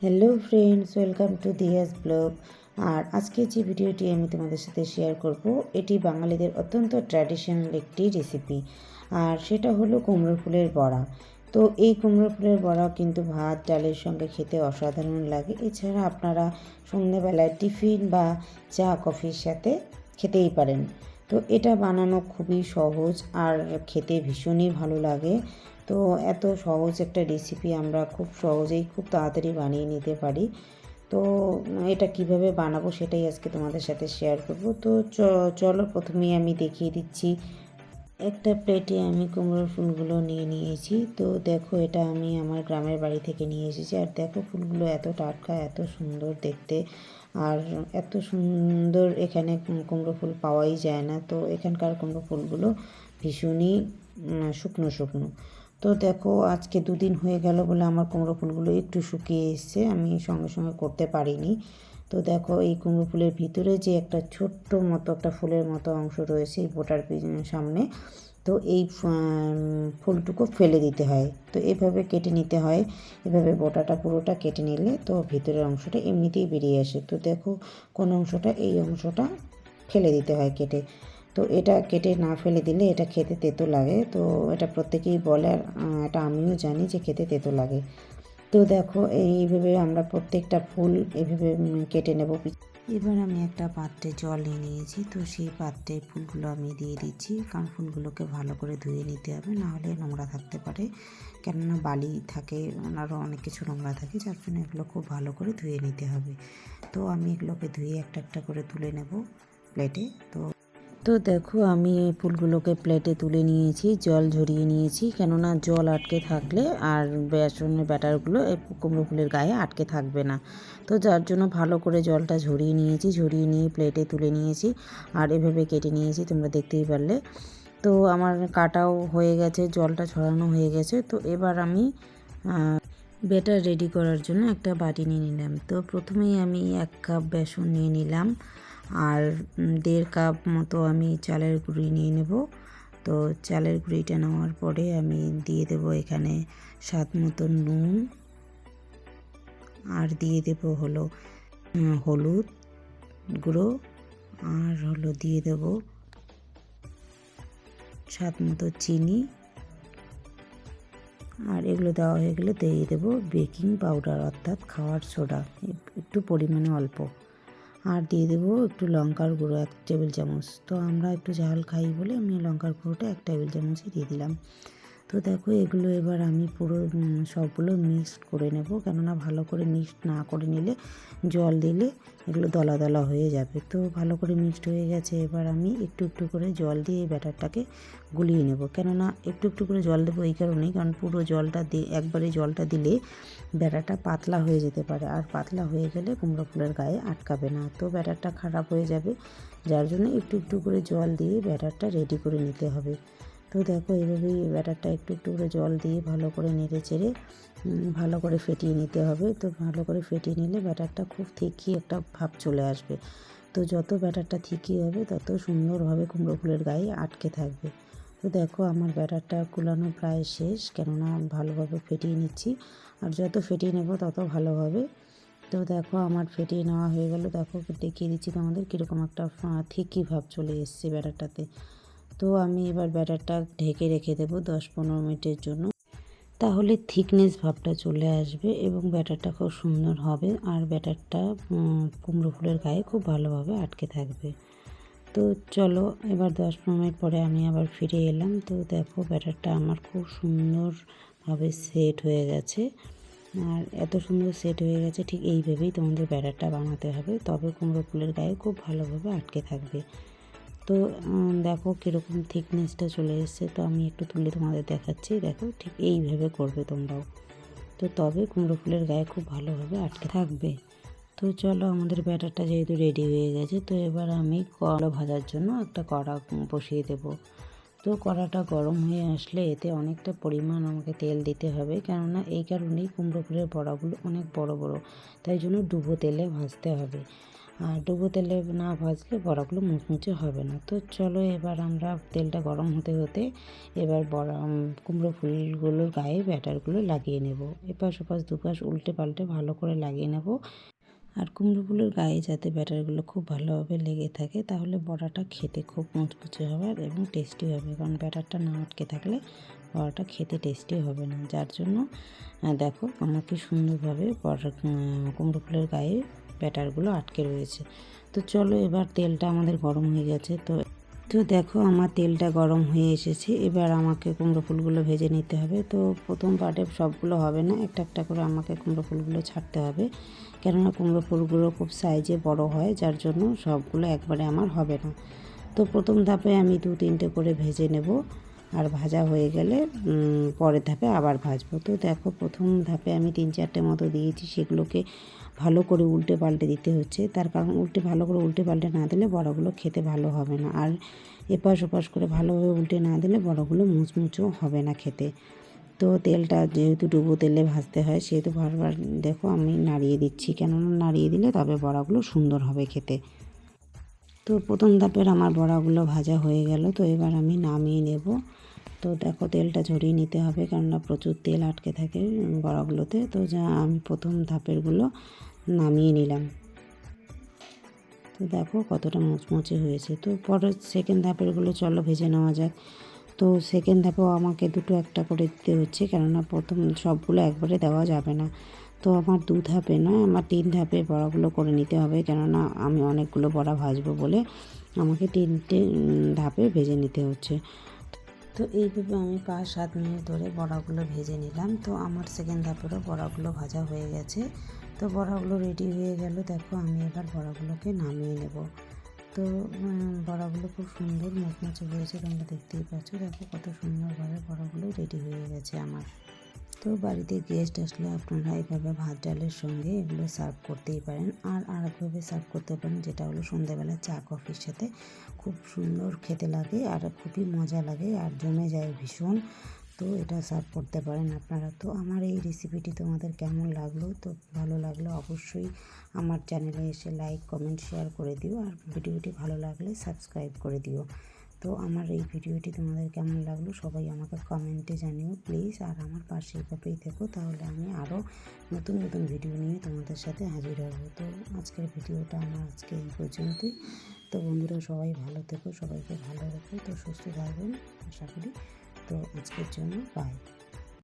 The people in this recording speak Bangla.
Hello friends, welcome to Diya's blog. আর আজকে যে ভিডিওটি আমি তোমাদের সাথে শেয়ার করব, এটি বাঙালিদের অত্যন্ত ট্র্যাডিশনাল একটি রেসিপি। আর সেটা হলো কুমড়ো ফুলের বড়া। তো এই কুমড়ো ফুলের বড়া কিন্তু ভাত ডালের সঙ্গে খেতে অসাধারণ লাগে। এছাড়া আপনারা সন্ধ্যেবেলায় টিফিন বা চা কফির সাথে খেতেই পারেন। তো এটা বানানো খুবই সহজ আর খেতে ভীষণই ভালো লাগে। তো এত সহজ একটা রেসিপি আমরা খুব সহজেই খুব তাড়াতাড়ি বানিয়ে নিতে পারি। তো এটা কিভাবে বানাবো সেটাই আজকে তোমাদের সাথে শেয়ার করব। তো চলো প্রথমেই আমি দেখিয়ে দিচ্ছি। একটা প্লেটে আমি কুমড়োর ফুলগুলো নিয়ে নিয়েছি। তো দেখো, এটা আমি আমার গ্রামের বাড়ি থেকে নিয়ে এসেছি। আর দেখো, ফুলগুলো এত টাটকা, এত সুন্দর দেখতে। আর এত সুন্দর এখানে কুমড়ো ফুল পাওয়াই যায় না। তো এখানকার কুমড়ো ফুলগুলো ভীষণই শুকনো শুকনো। তো দেখো, আজকে দুদিন হয়ে গেল বলে আমার কুমড়ো ফুলগুলো একটু শুকিয়ে এসছে, আমি সঙ্গে সঙ্গে করতে পারিনি। তো দেখো, এই কুমড়ো ফুলের ভিতরে যে একটা ছোট্ট মতো একটা ফুলের মতো অংশ রয়েছে এই বোটার সামনে, তো এই ফুলটুকু ফেলে দিতে হয়। তো এভাবে কেটে নিতে হয়। এভাবে বোটাটা পুরোটা কেটে নিলে তো ভিতরের অংশটা এমনিতেই বেরিয়ে আসে। তো দেখো, কোন অংশটা, এই অংশটা ফেলে দিতে হয় কেটে। তো এটা কেটে না ফেলে দিলে এটা খেতে তেতো লাগে। তো এটা প্রত্যেকেই বলে, আর এটা আমিও জানি যে খেতে তেতো লাগে। তো দেখো, এইভাবে আমরা প্রত্যেকটা ফুল এইভাবে কেটে নেব। এবার আমি একটা পাত্রে জল নিয়ে নিয়েছি। তো সেই পাত্রে ফুলগুলো আমি দিয়ে দিচ্ছি, কারণ ফুলগুলোকে ভালো করে ধুয়ে নিতে হবে, নাহলে নোংরা থাকতে পারে। কেননা বালি থাকে, আরও অনেক কিছু নোংরা থাকে, যার জন্য এগুলো খুব ভালো করে ধুয়ে নিতে হবে। তো আমি এগুলোকে ধুয়ে একটা একটা করে তুলে নেব প্লেটে। তো দেখো, আমি এই ফুলগুলোকে প্লেটে তুলে নিয়েছি, জল ঝরিয়ে নিয়েছি, কেননা জল আটকে থাকলে আর বেসনের ব্যাটারগুলো এই কুমড়ো ফুলের গায়ে আটকে থাকবে না। তো যার জন্য ভালো করে জলটা ঝরিয়ে নিয়েছি, ঝরিয়ে নিয়ে প্লেটে তুলে নিয়েছি। আর এভাবে কেটে নিয়েছি, তোমরা দেখতেই পারলে। তো আমার কাটাও হয়ে গেছে, জলটা ছড়ানো হয়ে গেছে। তো এবার আমি ব্যাটার রেডি করার জন্য একটা বাটি নিয়ে নিলাম। তো প্রথমেই আমি 1 কাপ বেসন নিয়ে নিলাম। আর 1.5 কাপ মতো আমি চালের গুঁড়ি নিয়ে নেব। তো চালের গুঁড়িটা নেওয়ার পরে আমি দিয়ে দেব এখানে স্বাদ মতো নুন। আর দিয়ে দেব হলো হলুদ গুঁড়ো। আর হলো দিয়ে দেব স্বাদ মতো চিনি। আর এগুলো দেওয়া হয়ে গেলে দিয়ে দেবো বেকিং পাউডার, অর্থাৎ খাওয়ার সোডা, একটু পরিমাণে অল্প। আর দিয়ে দেবো একটু লঙ্কার গুঁড়ো 1 টেবিল চামচ। তো আমরা একটু ঝাল খাই বলে আমি লঙ্কার গুঁড়োটা 1 টেবিল চামচই দিয়ে দিলাম। তো দেখো, এগুলো এবার আমি পুরো সবগুলো মিক্সড করে নেব, কেননা ভালো করে মিক্সড না করে নিলে জল দিলে এগুলো দলা দলা হয়ে যাবে। তো ভালো করে মিক্সড হয়ে গেছে। এবার আমি একটু একটু করে জল দিয়ে এই ব্যাটারটাকে গুলিয়ে নেব। কেননা একটু একটু করে জল দেবো এই কারণেই, কারণ পুরো জলটা দিয়ে একবারে জলটা দিলে ব্যাটারটা পাতলা হয়ে যেতে পারে। আর পাতলা হয়ে গেলে কুমড়ো ফুলের গায়ে আটকাবে না, তো ব্যাটারটা খারাপ হয়ে যাবে। যার জন্য একটু একটু করে জল দিয়ে ব্যাটারটা রেডি করে নিতে হবে। তো দেখো, এইভাবেই ব্যাটারটা একটু একটু করে জল দিয়ে ভালো করে নেড়ে চেড়ে ভালো করে ফেটিয়ে নিতে হবে। তো ভালো করে ফেটিয়ে নিলে ব্যাটারটা খুব থিকই একটা ভাব চলে আসবে। তো যত ব্যাটারটা থিকই হবে তত সুন্দরভাবে কুমড়ো ফুলের গায়ে আটকে থাকবে। তো দেখো, আমার ব্যাটারটা কুলানো প্রায় শেষ, কেননা ভালোভাবে ফেটিয়ে নিচ্ছি। আর যত ফেটিয়ে নেব তত ভালো হবে। তো দেখো, আমার ফেটিয়ে নেওয়া হয়ে গেল। দেখো, দেখিয়ে দিচ্ছি তোমাদের কীরকম একটা থিকই ভাব চলে এসছে ব্যাটারটাতে। তো আমি এবার ব্যাটারটা ঢেকে রেখে দেবো 10-15 মিনিটের জন্য। তাহলে থিকনেস ভাবটা চলে আসবে এবং ব্যাটারটা খুব সুন্দর হবে। আর ব্যাটারটা কুমড়ো ফুলের গায়ে খুব ভালোভাবে আটকে থাকবে। তো চলো, এবার 10-15 মিনিট পরে আমি আবার ফিরে এলাম। তো দেখো, ব্যাটারটা আমার খুব সুন্দরভাবে সেট হয়ে গেছে। আর এত সুন্দর সেট হয়ে গেছে, ঠিক এইভাবেই তোমাদের ব্যাটারটা বানাতে হবে, তবে কুমড়ো ফুলের গায়ে খুব ভালোভাবে আটকে থাকবে। তো দেখো কীরকম থিকনেসটা চলে এসছে। তো আমি একটু তুলে তোমাদের দেখাচ্ছি। দেখো, ঠিক এইভাবে করবে তোমরাও। তো তবে কুমড়ো ফুলের গায়ে খুব ভালোভাবে আটকে থাকবে। তো চলো, আমাদের ব্যাটারটা যেহেতু রেডি হয়ে গেছে, তো এবার আমি কলা ভাজার জন্য একটা কড়া বসিয়ে দেব। তো কড়াটা গরম হয়ে আসলে এতে অনেকটা পরিমাণ আমাকে তেল দিতে হবে, কেননা এই কারণেই কুমড়ো ফুলের বড়াগুলো অনেক বড় বড়, তাই জন্য ডুবো তেলে ভাজতে হবে। আর ডুবো তেলে না ভাজলে বড়াগুলো মুচমুচে হবে না। তো চলো এবার আমরা তেলটা গরম হতে হতে এবার কুমড়ো ফুলগুলোর গায়ে ব্যাটারগুলো লাগিয়ে নেব। এপাশ ওপাশ দুপাশ উল্টে পাল্টে ভালো করে লাগিয়ে নেব। আর কুমড়োগুলোর গায়ে যাতে ব্যাটারগুলো খুব ভালোভাবে লেগে থাকে, তাহলে বড়াটা খেতে খুব মুচমুচে হবে এবং টেস্টি হবে। কারণ ব্যাটারটা না আটকে থাকলে বড়াটা খেতে টেস্টি হবে না। যার জন্য দেখো আমার কি সুন্দরভাবে কুমড়ো ফুলের গায়ে ব্যাটারগুলো আটকে রয়েছে। তো চলো এবার তেলটা আমাদের গরম হয়ে গেছে। তো দেখো আমার তেলটা গরম হয়ে এসেছে। এবার আমাকে কুমড়ো ফুলগুলো ভেজে নিতে হবে। তো প্রথম পার্টে সবগুলো হবে না, একটা একটা করে আমাকে কুমড়ো ফুলগুলো ছাড়তে হবে, কেননা কুমড়ো ফুলগুলো খুব সাইজে বড় হয়, যার জন্য সবগুলো একবারে আমার হবে না। তো প্রথম ধাপে আমি 2-3টে করে ভেজে নেব, আর ভাজা হয়ে গেলে পরের ধাপে আবার ভাজবো। তো দেখো প্রথম ধাপে আমি 3-4টে মতো দিয়েছি, সেগুলোকে ভালো করে উল্টে পাল্টে দিতে হচ্ছে। তার কারণ ভালো করে উল্টে পাল্টে না দিলে বড়াগুলো খেতে ভালো হবে না, আর এপাশ ওপাশ করে ভালোভাবে উল্টে না দিলে বড়াগুলো মুচমুচেও হবে না খেতে। তো তেলটা যেহেতু ডুবো তেলে ভাজতে হয়, সেহেতু বারবার দেখো আমি নাড়িয়ে দিচ্ছি, কেননা নাড়িয়ে দিলে তবে বড়াগুলো সুন্দর হবে খেতে। তো প্রথম ধাপের আমার বড়াগুলো ভাজা হয়ে গেল। তো এবার আমি নামিয়ে নেব। তো দেখো তেলটা ঝরিয়ে নিতে হবে, কেননা প্রচুর তেল আটকে থাকে বড়াগুলোতে। তো যা আমি প্রথম ধাপেরগুলো নামিয়ে নিলাম। তো দেখো কতটা মুচমুচে হয়েছে। তো পরে সেকেন্ড ধাপেরগুলো চলো ভেজে নেওয়া যাক। তো সেকেন্ড ধাপেও আমাকে দুটো একটা করে দিতে হচ্ছে, কেননা প্রথম সবগুলো একবারে দেওয়া যাবে না। তো আমার 2 ধাপে নয়, আমার 3 ধাপে বড়াগুলো করে নিতে হবে, কেননা আমি অনেকগুলো বড়া ভাজবো বলে আমাকে 3টে ধাপে ভেজে নিতে হচ্ছে। তো এইভাবে আমি 5-7 মিনিট ধরে বড়াগুলো ভেজে নিলাম। তো আমার সেকেন্ড ধাপেরও বড়াগুলো ভাজা হয়ে গেছে। তো বড়াগুলো রেডি হয়ে গেল। দেখো আমি এবার বড়াগুলোকে নামিয়ে নেব। তো বড়াগুলো খুব সুন্দর মুচমুচে হয়েছে, তোমরা দেখতেই পাচ্ছ। দেখো কত সুন্দরভাবে বড়াগুলো রেডি হয়ে গেছে আমার। তো বাড়িতে গেস্ট আসলে আপনারা এইভাবে ভাত ডালের সঙ্গে এগুলো সার্ভ করতেই পারেন। আর আরেকভাবে সার্ভ করতে পারেন, যেটা হলো সন্ধ্যাবেলা চা কফির সাথে খুব সুন্দর খেতে লাগে আর খুবই মজা লাগে আর জমে যায় ভীষণ। তো এটা সার্ভ করতে পারেন আপনারা। তো আমার এই রেসিপিটি তোমাদের কেমন লাগলো? তো ভালো লাগলে অবশ্যই আমার চ্যানেলে এসে লাইক কমেন্ট শেয়ার করে দিও, আর ভিডিওটি ভালো লাগলে সাবস্ক্রাইব করে দিও। তো আমার এই ভিডিওটি তোমাদের কেমন লাগলো সবাই আমাকে কমেন্টে জানিও প্লিজ। আর আমার পাশে এভাবেই থেকো, তাহলে আমি আরও নতুন নতুন ভিডিও নিয়ে তোমাদের সাথে হাজির হব। তো আজকের ভিডিওটা আমার আজকে এই পর্যন্তই। তো বন্ধুরা সবাই ভালো থেকো, সবাইকে ভালো রেখো। তো সুস্থ থাকবেন আশা করি। তো আজকের জন্য বাই।